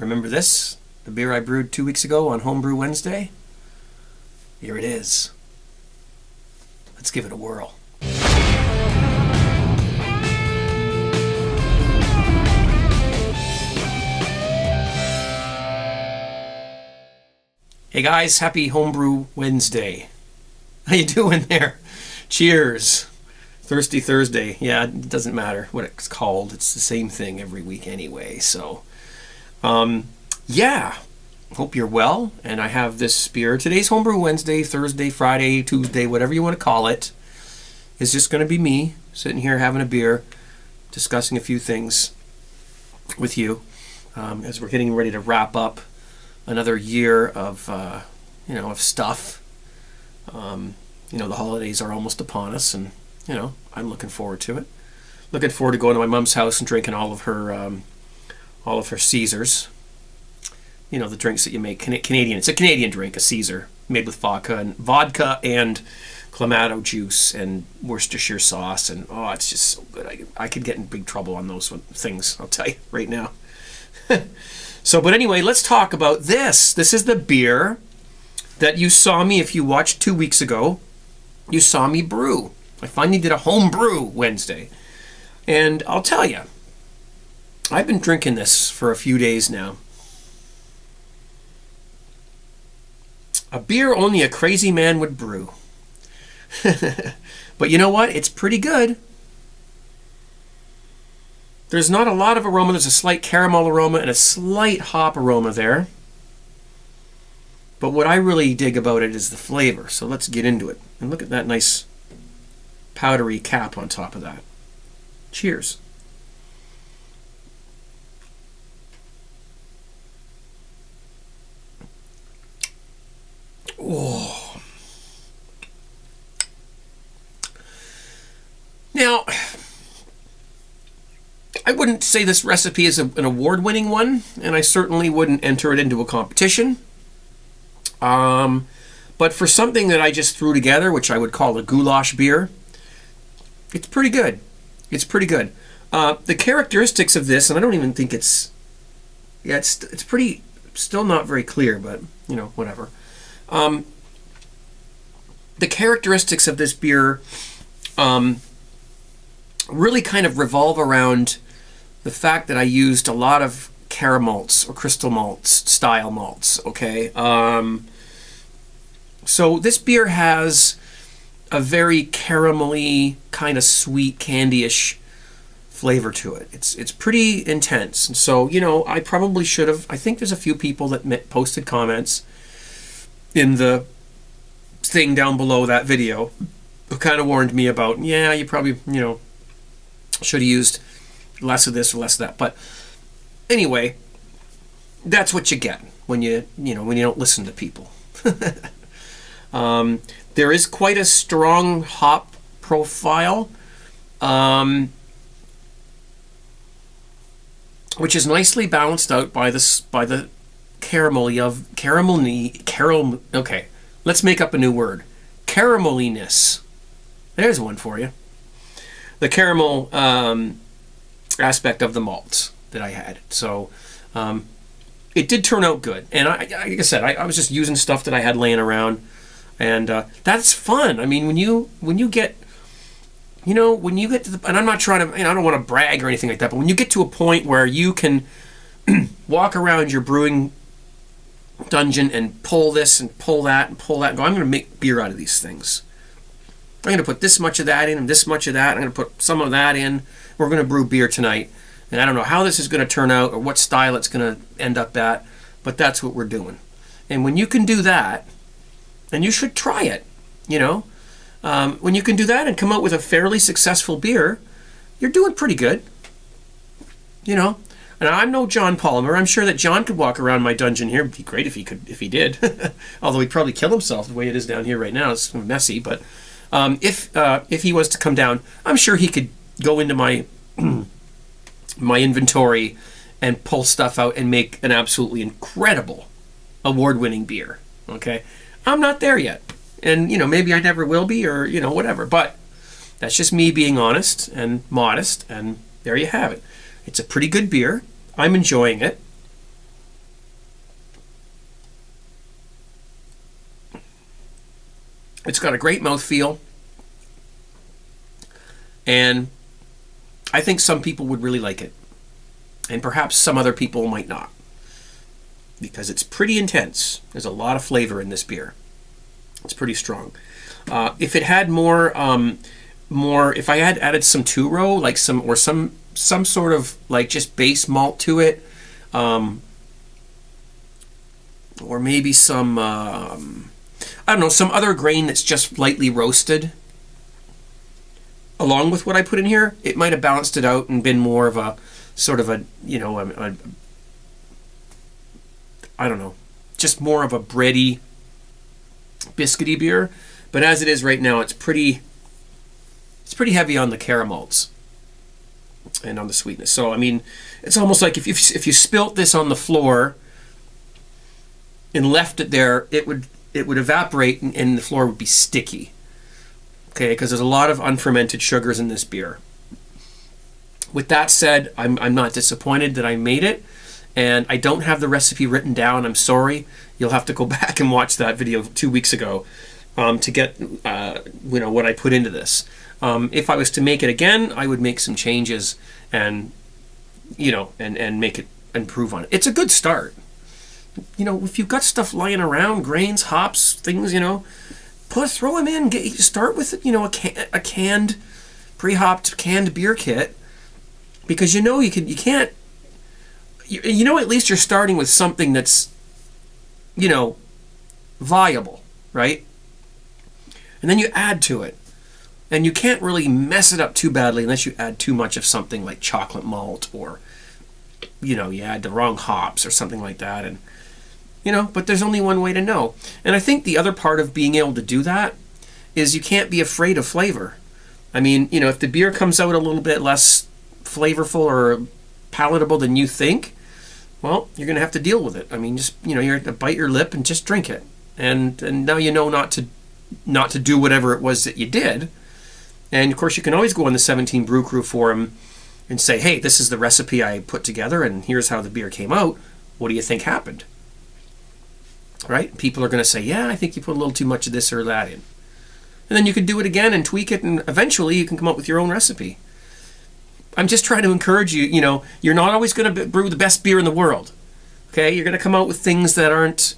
Remember this? The beer I brewed 2 weeks ago on Homebrew Wednesday? Here it is. Let's give it a whirl. Hey guys, happy Homebrew Wednesday. How you doing there? Cheers. Thirsty Thursday. Yeah, it doesn't matter what it's called. It's the same thing every week anyway. So, yeah. Hope you're well. And I have this beer. Today's Homebrew Wednesday, Thursday, Friday, Tuesday, whatever you want to call it. It's just going to be me sitting here having a beer, discussing a few things with you as we're getting ready to wrap up another year of, of stuff. The holidays are almost upon us, and I'm looking forward to it. Looking forward to going to my mom's house and drinking all of her Caesars. The drinks that you make Canadian. It's a Canadian drink, a Caesar, made with vodka and Clamato juice and Worcestershire sauce, and it's just so good. I could get in big trouble on those things. I'll tell you right now. But anyway, let's talk about this. This is the beer that you saw me, if you watched 2 weeks ago, you saw me brew. I finally did a Homebrew Wednesday. And I'll tell you, I've been drinking this for a few days now. A beer only a crazy man would brew. But you know what? It's pretty good. There's not a lot of aroma. There's a slight caramel aroma and a slight hop aroma there. But what I really dig about it is the flavor. So let's get into it. And look at that nice powdery cap on top of that. Cheers. Oh. Now, I wouldn't say this recipe is an award-winning one, and I certainly wouldn't enter it into a competition. But for something that I just threw together, which I would call a goulash beer, it's pretty good. It's pretty good. The characteristics of this, and I don't even think it's pretty, still not very clear, but, whatever. The characteristics of this beer really kind of revolve around the fact that I used a lot of caramalts or crystal malts style malts, okay? So this beer has a very caramelly, kind of sweet, candy-ish flavor to it. It's pretty intense. And so, I probably should have, I think there's a few people that posted comments in the thing down below that video who kind of warned me about, you probably, should have used less of this or less of that. But anyway, that's what you get when you don't listen to people. There is quite a strong hop profile, which is nicely balanced out by the caramel. Okay, let's make up a new word. Carameliness. There's one for you. The caramel aspect of the malts that I had. So it did turn out good. And like I said, I was just using stuff that I had laying around. And that's fun. I mean, when you get to the, and I'm not trying to, I don't want to brag or anything like that, but when you get to a point where you can walk around your brewing dungeon and pull this and pull that and pull that and go, I'm going to make beer out of these things. I'm going to put this much of that in and this much of that. I'm going to put some of that in. We're going to brew beer tonight. And I don't know how this is going to turn out or what style it's going to end up at, but that's what we're doing. And when you can do that, and you should try it, when you can do that and come out with a fairly successful beer, you're doing pretty good. And I'm no John Palmer. I'm sure that John could walk around my dungeon here. It'd be great if he did. Although he'd probably kill himself the way it is down here right now. It's messy, but if he was to come down, I'm sure he could go into my my inventory and pull stuff out and make an absolutely incredible award-winning beer. Okay, I'm not there yet, and maybe I never will be, or whatever. But that's just me being honest and modest, and there you have it. It's a pretty good beer. I'm enjoying it. It's got a great mouthfeel. And I think some people would really like it. And perhaps some other people might not. Because it's pretty intense. There's a lot of flavor in this beer. It's pretty strong. If it had more, if I had added some two-row, like some sort of like just base malt to it, or maybe some, I don't know, some other grain that's just lightly roasted, along with what I put in here, it might have balanced it out and been more of a sort of a, you know, I don't know, just more of a bready, biscuity beer. But as it is right now, it's pretty heavy on the caramels and on the sweetness. So I mean, it's almost like if you spilt this on the floor and left it there, it would evaporate and the floor would be sticky. Okay, because there's a lot of unfermented sugars in this beer. With that said, I'm not disappointed that I made it, and I don't have the recipe written down. I'm sorry. You'll have to go back and watch that video 2 weeks ago to get what I put into this. If I was to make it again, I would make some changes and make it improve on it. It's a good start. You know, if you've got stuff lying around, grains, hops, things, throw them in. Start with a canned, pre-hopped canned beer kit, because at least you're starting with something that's viable, right? And then you add to it, and you can't really mess it up too badly unless you add too much of something like chocolate malt, or you add the wrong hops or something like that, and but there's only one way to know. And I think the other part of being able to do that is you can't be afraid of flavor. I mean, if the beer comes out a little bit less flavorful or palatable than you think, well, you're going to have to deal with it. I mean, just, you're going to bite your lip and just drink it. And now you know not to do whatever it was that you did. And of course, you can always go on the 17 Brew Crew forum and say, hey, this is the recipe I put together and here's how the beer came out. What do you think happened? Right? People are going to say, yeah, I think you put a little too much of this or that in. And then you can do it again and tweak it, and eventually you can come up with your own recipe. I'm just trying to encourage you, you're not always going to brew the best beer in the world. Okay? You're going to come out with things that aren't,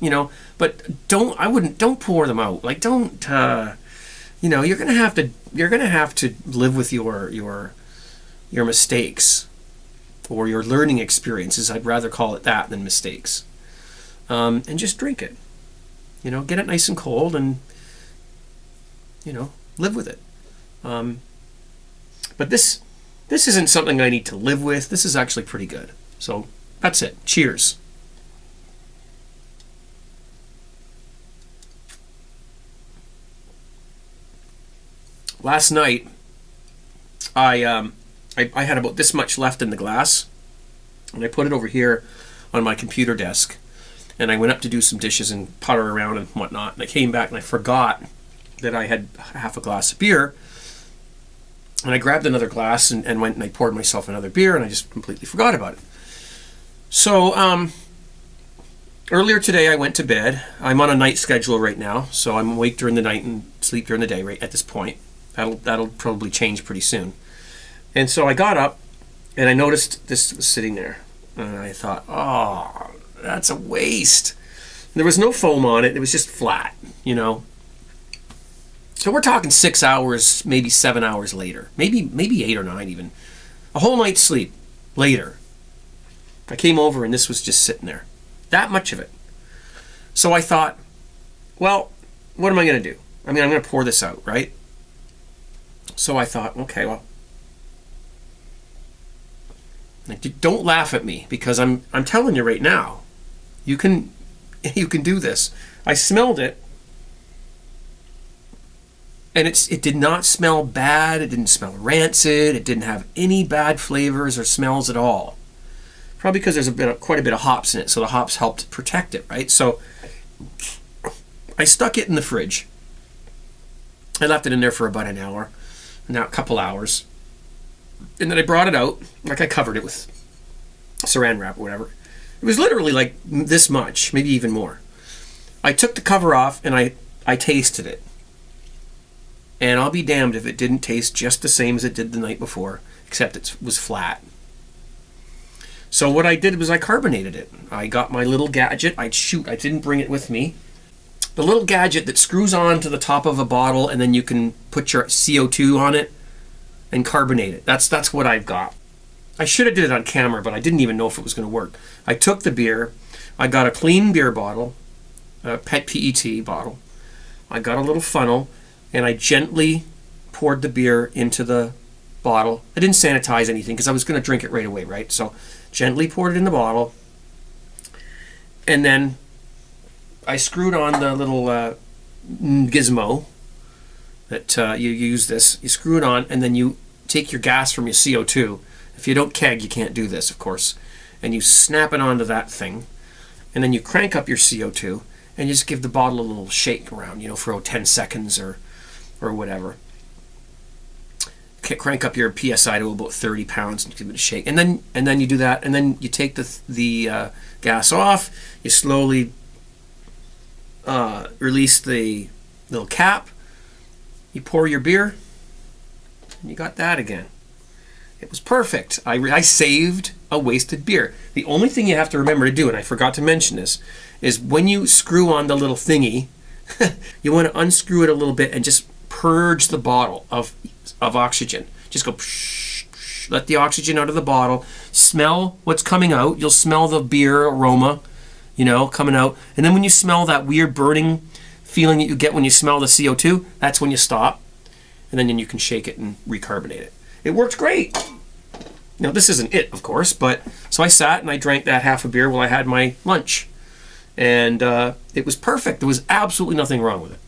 but don't pour them out. Like, don't, you're going to have to live with your mistakes, or your learning experiences. I'd rather call it that than mistakes. And just drink it. Get it nice and cold and, live with it. But this isn't something I need to live with. This is actually pretty good. So that's it. Cheers. Last night, I had about this much left in the glass, and I put it over here on my computer desk. And I went up to do some dishes and putter around and whatnot. And I came back and I forgot that I had half a glass of beer. And I grabbed another glass and went and I poured myself another beer, and I just completely forgot about it. So earlier today I went to bed. I'm on a night schedule right now, so I'm awake during the night and sleep during the day right at this point. That'll probably change pretty soon. And so I got up and I noticed this was sitting there. And I thought, oh, that's a waste. There was no foam on it. It was just flat, So we're talking 6 hours, maybe 7 hours later. Maybe 8 or 9 even. A whole night's sleep later. I came over and this was just sitting there. That much of it. So I thought, well, what am I going to do? I mean, I'm going to pour this out, right? So I thought, okay, well, don't laugh at me, because I'm telling you right now, you can do this. I smelled it, and it did not smell bad. It didn't smell rancid. It didn't have any bad flavors or smells at all. Probably because there's quite a bit of hops in it, so the hops helped protect it, right? So I stuck it in the fridge. I left it in there for about an hour, now a couple hours. And then I brought it out, like I covered it with saran wrap or whatever. It was literally like this much, maybe even more. I took the cover off and I tasted it. and I'll be damned if it didn't taste just the same as it did the night before, except it was flat. So what I did was I carbonated it. I got my little gadget. I didn't bring it with me. The little gadget that screws on to the top of a bottle, and then you can put your CO2 on it and carbonate it. That's what I've got. I should have did it on camera, but I didn't even know if it was going to work. I took the beer. I got a clean beer bottle, a PET bottle. I got a little funnel, and I gently poured the beer into the bottle. I didn't sanitize anything because I was going to drink it right away, right? So gently poured it in the bottle, and then I screwed on the little gizmo that you use this. You screw it on, and then you take your gas from your CO2. If you don't keg, you can't do this, of course. And you snap it onto that thing, and then you crank up your CO2, and you just give the bottle a little shake around, for 10 seconds or whatever. Crank up your PSI to about 30 pounds and give it a shake. And then you do that, and then you take the gas off. You slowly release the little cap. You pour your beer, and you got that again. It was perfect. I saved a wasted beer. The only thing you have to remember to do, and I forgot to mention this, is when you screw on the little thingy, you want to unscrew it a little bit and just purge the bottle of oxygen. Just go psh, psh, let the oxygen out of the bottle. Smell what's coming out. You'll smell the beer aroma, coming out. And then when you smell that weird burning feeling that you get when you smell the CO2, that's when you stop. And then you can shake it and recarbonate it. It worked great. Now, this isn't it, of course, but so I sat and I drank that half a beer while I had my lunch. And it was perfect. There was absolutely nothing wrong with it.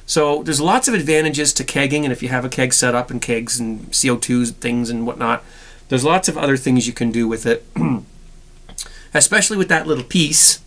So there's lots of advantages to kegging, and if you have a keg set up and kegs and CO2 things and whatnot, there's lots of other things you can do with it, especially with that little piece.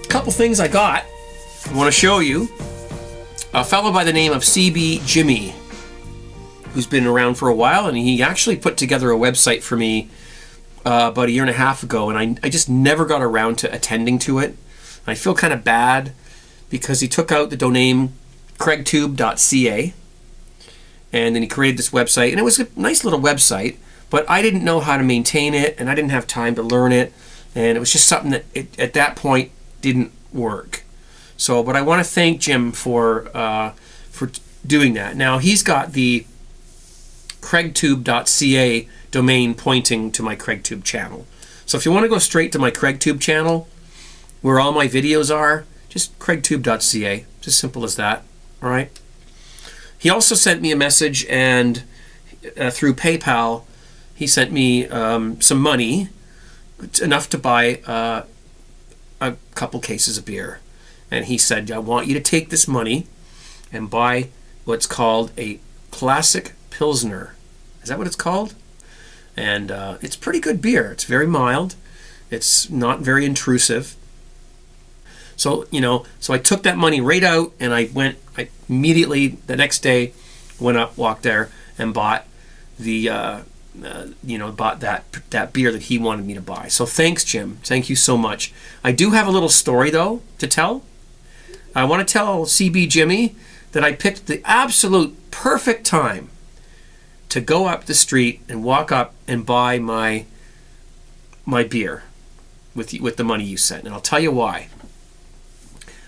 Couple things I want to show you. A fellow by the name of CB Jimmy, who's been around for a while, and he actually put together a website for me about a year and a half ago, and I just never got around to attending to it. I feel kind of bad because he took out the domain craigtube.ca, and then he created this website, and it was a nice little website, but I didn't know how to maintain it, and I didn't have time to learn it, and it was just something that at that point didn't work. So, but I want to thank Jim for doing that. Now, he's got the craigtube.ca domain pointing to my CraigTube channel. So if you want to go straight to my CraigTube channel, where all my videos are, just craigtube.ca. Just simple as that. All right. He also sent me a message, and through PayPal, he sent me some money, enough to buy a couple cases of beer. And he said, I want you to take this money and buy what's called a classic Pilsner. Is that what it's called? And it's pretty good beer. It's very mild. It's not very intrusive. So, so I took that money right out, and I immediately, the next day, went up, walked there, and bought bought that beer that he wanted me to buy. So thanks, Jim. Thank you so much. I do have a little story, though, to tell. I want to tell CB Jimmy that I picked the absolute perfect time to go up the street and walk up and buy my beer with the money you sent. And I'll tell you why.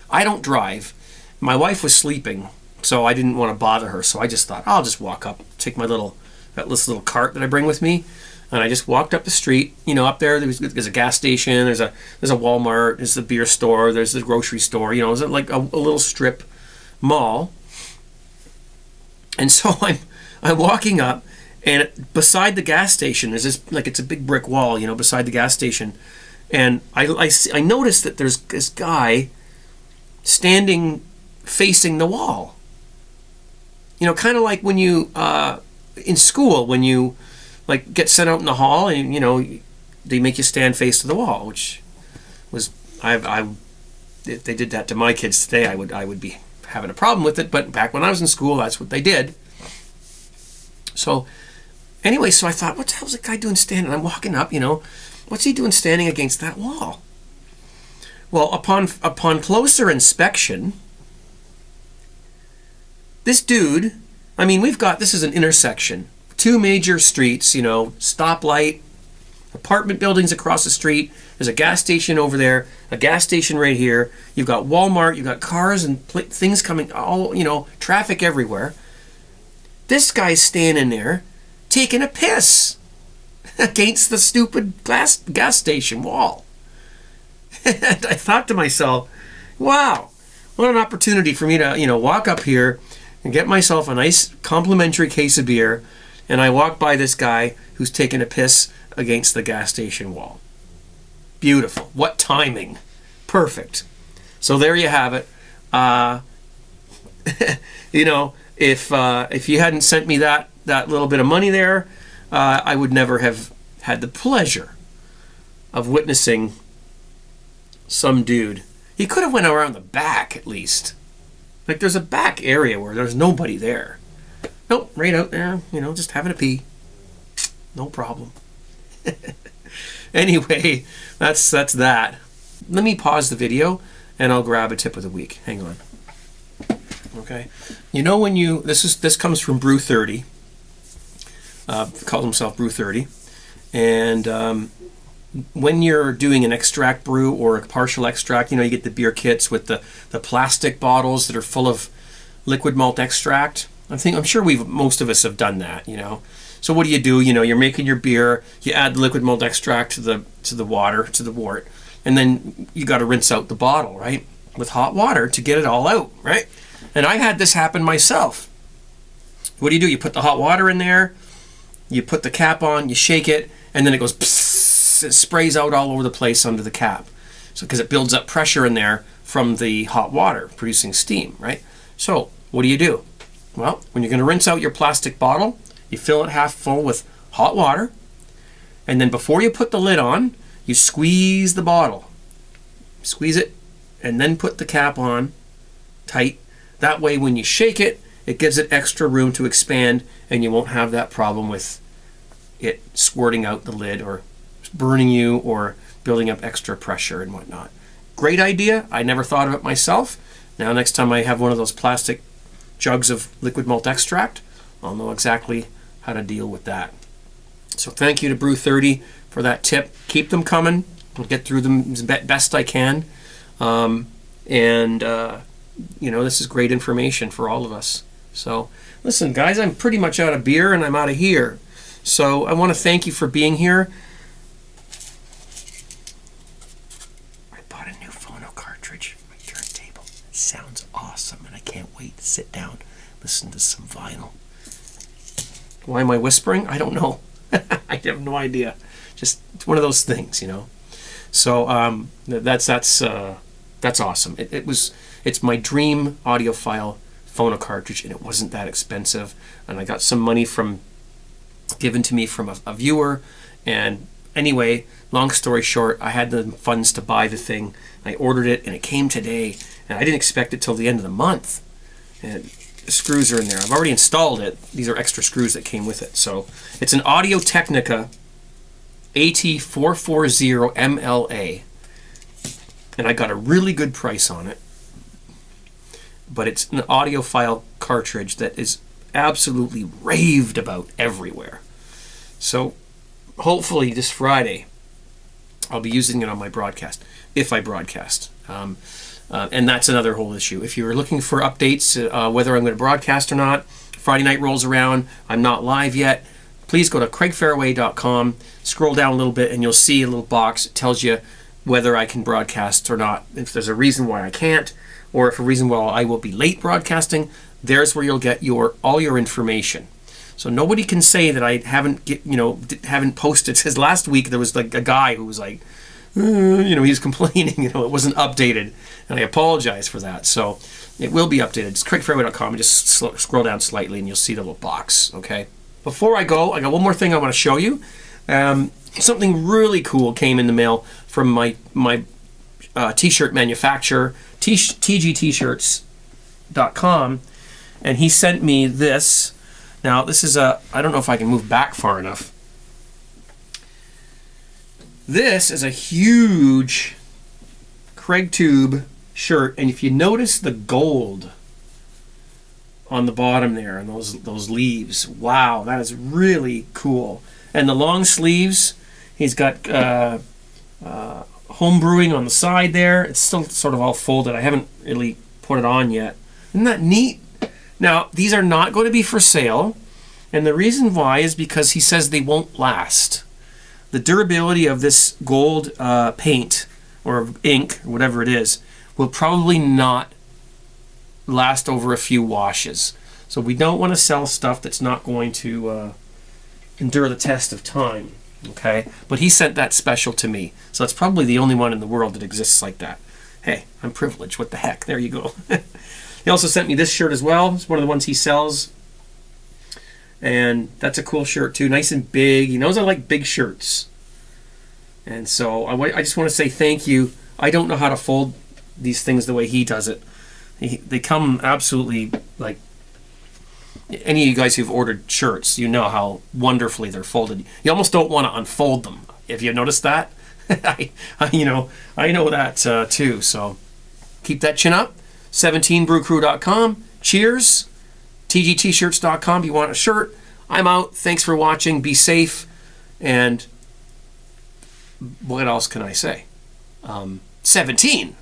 I don't drive. My wife was sleeping, so I didn't want to bother her. So I just thought, I'll just walk up, take my little cart that I bring with me, and I just walked up the street. Up there, there's a gas station, there's a Walmart, there's the beer store, there's the grocery store. It's like a little strip mall. And so I'm walking up, and beside the gas station, there's this, it's a big brick wall, beside the gas station, And I noticed that there's this guy standing facing the wall. You know, kind of like when you, in school, when you like get sent out in the hall and, you know, they make you stand face to the wall, which was, if they did that to my kids today, I would be having a problem with it. But back when I was in school, that's what they did. So anyway, so I thought, what the hell's that guy doing standing? I'm walking up, you know, what's he doing standing against that wall? Well, upon closer inspection, this dude, I mean, this is an intersection, 2 major streets, you know, stoplight, apartment buildings across the street. There's a gas station over there, a gas station right here. You've got Walmart, you've got cars and things coming, all, you know, traffic everywhere. This guy's standing there taking a piss against the stupid gas station wall. And I thought to myself, wow, what an opportunity for me to, you know, walk up here and get myself a nice complimentary case of beer, and I walk by this guy who's taking a piss against the gas station wall. Beautiful. What timing. Perfect. So there you have it. You know, if you hadn't sent me that little bit of money there, I would never have had the pleasure of witnessing some dude. He could have went around the back at least. Like, there's a back area where there's nobody there. Nope, right out there, you know, just having a pee. No problem. Anyway, that's that. Let me pause the video and I'll grab a tip of the week. Hang on. Okay. You know, when this comes from Brew 30. Calls himself Brew 30. And when you're doing an extract brew or a partial extract, you know, you get the beer kits with the plastic bottles that are full of liquid malt extract. I'm sure most of us have done that, you know. So what do? You know, you're making your beer, you add the liquid malt extract to the water, to the wort, and then you got to rinse out the bottle, right? With hot water to get it all out, right? And I had this happen myself. What do? You put the hot water in there, you put the cap on, you shake it, and then it goes psss, it sprays out all over the place under the cap. So because it builds up pressure in there from the hot water producing steam, right? So what do? Well, when you're going to rinse out your plastic bottle, you fill it half full with hot water, and then before you put the lid on, you squeeze the bottle. Squeeze it, and then put the cap on tight. That way when you shake it, it gives it extra room to expand, and you won't have that problem with it squirting out the lid or burning you or building up extra pressure and whatnot. Great idea. I never thought of it myself. Now next time I have one of those plastic jugs of liquid malt extract, I'll know exactly how to deal with that. So thank you to Brew 30 for that tip. Keep them coming. I'll get through them as best I can. You know, this is great information for all of us. So listen, guys, I'm pretty much out of beer and I'm out of here. So I want to thank you for being here. I bought a new phono cartridge for my turntable. It sounds awesome and I can't wait to sit down, listen to some vinyl. Why am I whispering? I don't know. I have no idea. Just it's one of those things, you know. So that's awesome. It's my dream audiophile phono cartridge, and it wasn't that expensive. And I got some money given to me from a viewer. And anyway, long story short, I had the funds to buy the thing. I ordered it, and it came today. And I didn't expect it till the end of the month. And the screws are in there. I've already installed it. These are extra screws that came with it. So it's an Audio-Technica AT440 MLA. And I got a really good price on it. But it's an audiophile cartridge that is absolutely raved about everywhere. So hopefully this Friday I'll be using it on my broadcast, if I broadcast. And that's another whole issue. If you're looking for updates, whether I'm going to broadcast or not, Friday night rolls around, I'm not live yet, please go to craigfairway.com, scroll down a little bit, and you'll see a little box that tells you whether I can broadcast or not. If there's a reason why I can't, or if a reason why I will be late broadcasting, there's where you'll get all your information. So nobody can say that I haven't posted. Because last week there was like a guy who was like, he's complaining, it wasn't updated, and I apologize for that. So it will be updated. It's craigfairway.com, and just scroll down slightly, and you'll see the little box. Okay. Before I go, I got one more thing I want to show you. Something really cool came in the mail from my t-shirt manufacturer, tgtshirts.com, and he sent me this. Now, this is I don't know if I can move back far enough. This is a huge Craig Tube shirt, and if you notice the gold on the bottom there and those leaves, wow, that is really cool. And the long sleeves, he's got Homebrewing on the side there. It's still sort of all folded. I haven't really put it on yet. Isn't that neat? Now, these are not going to be for sale, and the reason why is because he says they won't last. The durability of this gold paint or ink, or whatever it is, will probably not last over a few washes. So we don't want to sell stuff that's not going to endure the test of time. Okay? But he sent that special to me. So it's probably the only one in the world that exists like that. Hey, I'm privileged. What the heck? There you go. He also sent me this shirt as well. It's one of the ones he sells. And that's a cool shirt too. Nice and big. He knows I like big shirts. And so I just want to say thank you. I don't know how to fold these things the way he does it. They come absolutely like... Any of you guys who've ordered shirts, you know how wonderfully they're folded. You almost don't want to unfold them. If you noticed that, I know that too. So keep that chin up. 17brewcrew.com. Cheers. tgtshirts.com. If you want a shirt, I'm out. Thanks for watching. Be safe. And what else can I say? 17.